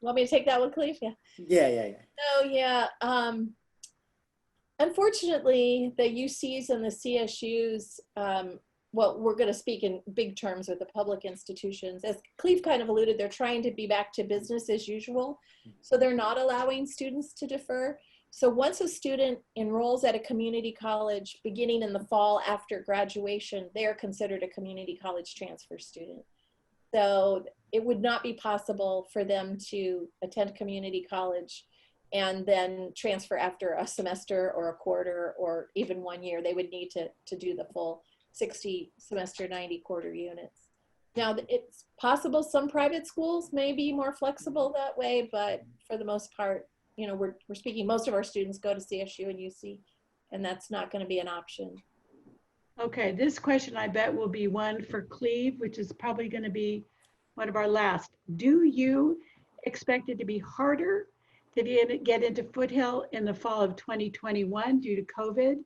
Want me to take that one, Cleve? Yeah. Yeah. Oh, yeah. Unfortunately, the UCs and the CSUs, well, we're going to speak in big terms with the public institutions. As Cleve kind of alluded, they're trying to be back to business as usual. So they're not allowing students to defer. So once a student enrolls at a community college beginning in the fall after graduation, they are considered a community college transfer student. So it would not be possible for them to attend community college and then transfer after a semester or a quarter or even 1 year. They would need to do the full 60 semester, 90 quarter units. Now, it's possible some private schools may be more flexible that way, but for the most part, you know, we're speaking, most of our students go to CSU and UC, and that's not going to be an option. Okay, this question I bet will be one for Cleve, which is probably going to be one of our last. Do you expect it to be harder to get into Foothill in the fall of 2021 due to COVID?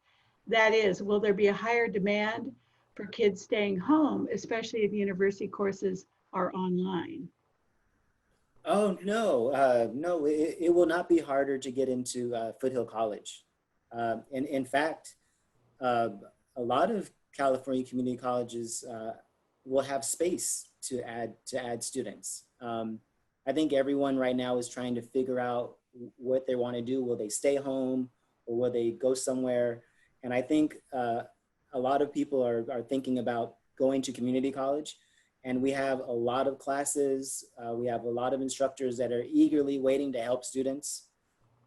That is, will there be a higher demand for kids staying home, especially if university courses are online? Oh, no, no, it will not be harder to get into Foothill College. In fact, a lot of California community colleges will have space to add students. I think everyone right now is trying to figure out what they want to do. Will they stay home or will they go somewhere? And I think a lot of people are thinking about going to community college. And we have a lot of classes. We have a lot of instructors that are eagerly waiting to help students.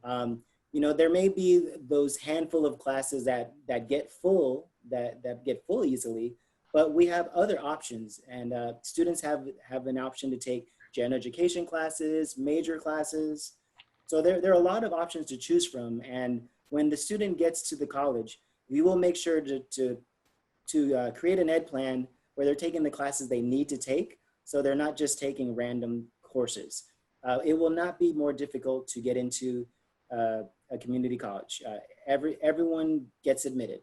You know, there may be those handful of classes that get full, that get full easily, but we have other options. And students have an option to take general education classes, major classes. So there are a lot of options to choose from. And when the student gets to the college, we will make sure to create an ed plan where they're taking the classes they need to take, so they're not just taking random courses. It will not be more difficult to get into a community college. Everyone gets admitted.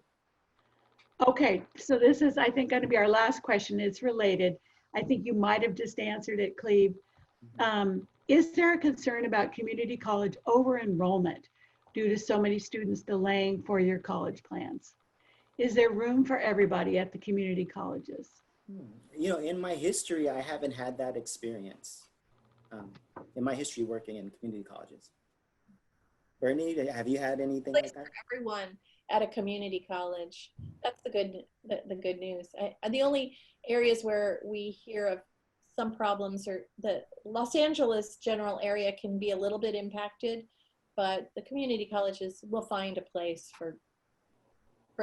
Okay, so this is, I think, going to be our last question. It's related. I think you might have just answered it, Cleve. Is there a concern about community college over-enrollment due to so many students delaying four-year college plans? Is there room for everybody at the community colleges? You know, in my history, I haven't had that experience. In my history working in community colleges. Bernie, have you had anything like that? For everyone at a community college. That's the good news. The only areas where we hear of some problems are the Los Angeles general area can be a little bit impacted, but the community colleges will find a place for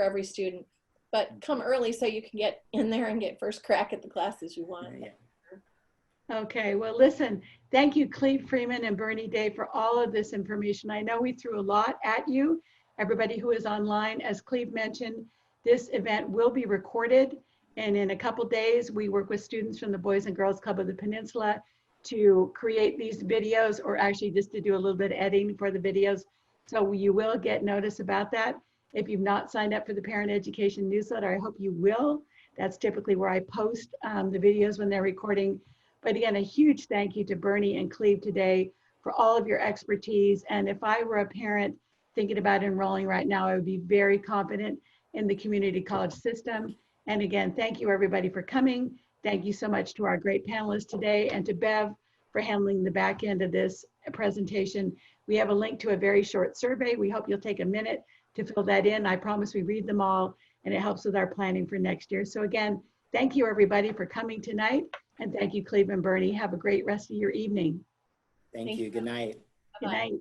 every student. But come early so you can get in there and get first crack at the classes you want. Yeah. Okay, well, listen, thank you, Cleve Freeman and Bernie Day, for all of this information. I know we threw a lot at you, everybody who is online. As Cleve mentioned, this event will be recorded, and in a couple days, we work with students from the Boys and Girls Club of the Peninsula to create these videos, or actually just to do a little bit of editing for the videos. So you will get notice about that. If you've not signed up for the Parent Education newsletter, I hope you will. That's typically where I post the videos when they're recording. But again, a huge thank you to Bernie and Cleve today for all of your expertise. And if I were a parent thinking about enrolling right now, I would be very confident in the community college system. And again, thank you everybody for coming. Thank you so much to our great panelists today and to Bev for handling the back end of this presentation. We have a link to a very short survey. We hope you'll take a minute to fill that in. I promise we read them all and it helps with our planning for next year. So again, thank you everybody for coming tonight. And thank you, Cleve and Bernie. Have a great rest of your evening. Thank you. Good night. Good night.